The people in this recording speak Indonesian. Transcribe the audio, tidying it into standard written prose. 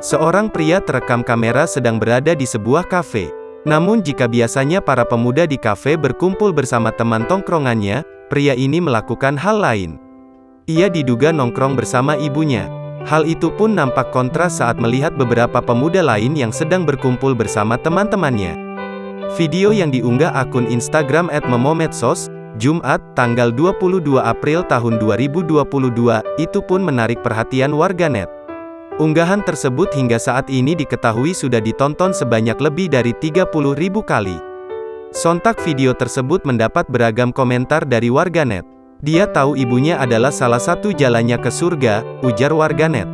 Seorang pria terekam kamera sedang berada di sebuah kafe. Namun jika biasanya para pemuda di kafe berkumpul bersama teman tongkrongannya, pria ini melakukan hal lain. Ia diduga nongkrong bersama ibunya. Hal itu pun nampak kontras saat melihat beberapa pemuda lain yang sedang berkumpul bersama teman-temannya. Video yang diunggah akun Instagram @memomedsos, Jumat, tanggal 22 April tahun 2022, itu pun menarik perhatian warganet. Unggahan tersebut hingga saat ini diketahui sudah ditonton sebanyak lebih dari 30.000 kali. Sontak video tersebut mendapat beragam komentar dari warganet. Dia tahu ibunya adalah salah satu jalannya ke surga, ujar warganet.